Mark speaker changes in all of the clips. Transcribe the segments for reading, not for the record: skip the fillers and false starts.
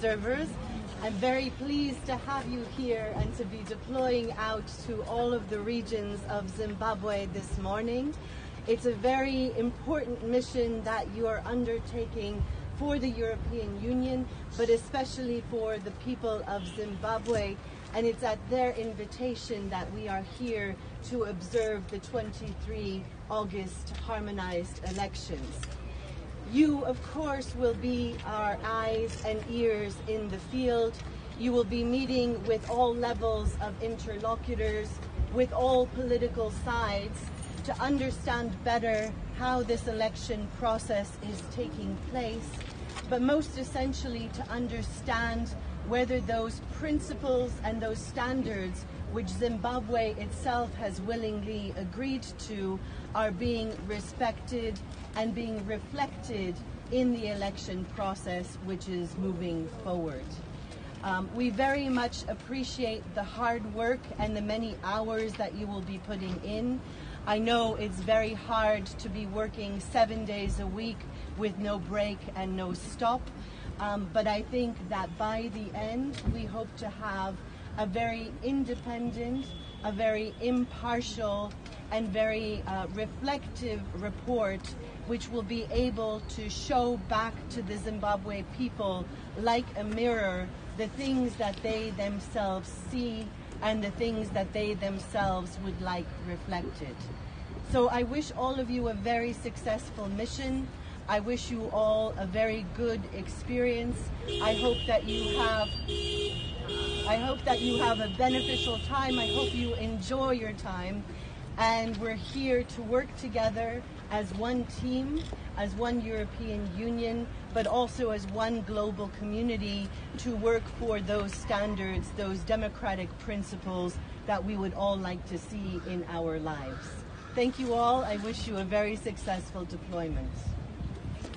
Speaker 1: observers. I'm very pleased to have you here and to be deploying out to all of the regions of Zimbabwe this morning. It's a very important mission that you are undertaking for the European Union, but especially for the people of Zimbabwe. And it's at their invitation that we are here to observe the 23 August harmonized elections. You, of course, will be our eyes and ears in the field. You will be meeting with all levels of interlocutors, with all political sides, to understand better how this election process is taking place, but most essentially to understand whether those principles and those standards which Zimbabwe itself has willingly agreed to are being respected and being reflected in the election process which is moving forward. We very much appreciate the hard work and the many hours that you will be putting in. I know it's very hard to be working 7 days a week with no break and no stop, but I think that by the end we hope to have a very independent, a very impartial and very reflective report which will be able to show back to the Zimbabwe people like a mirror the things that they themselves see and the things that they themselves would like reflected. So I wish all of you a very successful mission. I wish you all a very good experience. I hope that you have a beneficial time. I hope you enjoy your time. And we're here to work together as one team, as one European Union, but also as one global community to work for those standards, those democratic principles that we would all like to see in our lives. Thank you all. I wish you a very successful deployment.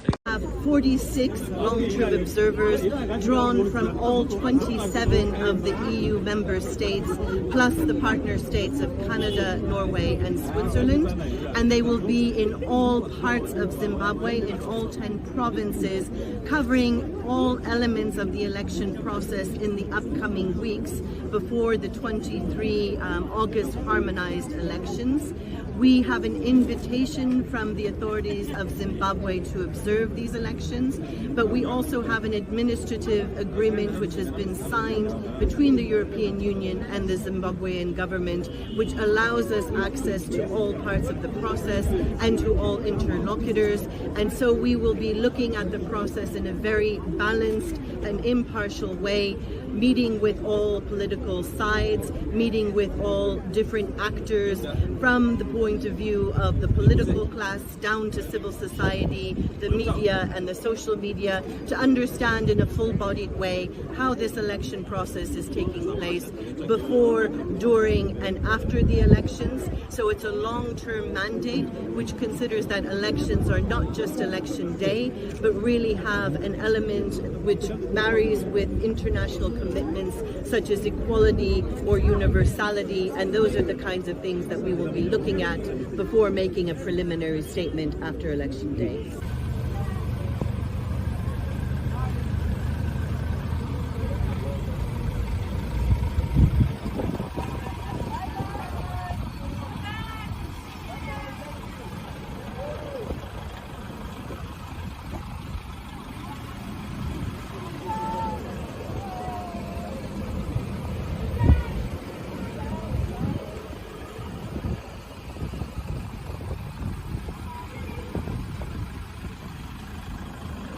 Speaker 1: We have 46 long-term observers drawn from all 27 of the EU member states, plus the partner states of Canada, Norway and Switzerland. And they will be in all parts of Zimbabwe, in all 10 provinces, covering all elements of the election process in the upcoming weeks before the 23 August harmonized elections. We have an invitation from the authorities of Zimbabwe to observe these elections, but we also have an administrative agreement which has been signed between the European Union and the Zimbabwean government, which allows us access to all parts of the process and to all interlocutors. And so we will be looking at the process in a very balanced and impartial way, meeting with all political sides, meeting with all different actors from the point of view of the political class down to civil society, the media and the social media, to understand in a full-bodied way how this election process is taking place before, during and after the elections. So it's a long-term mandate which considers that elections are not just election day, but really have an element which marries with international commitments such as equality or universality, and those are the kinds of things that we will be looking at before making a preliminary statement after Election Day.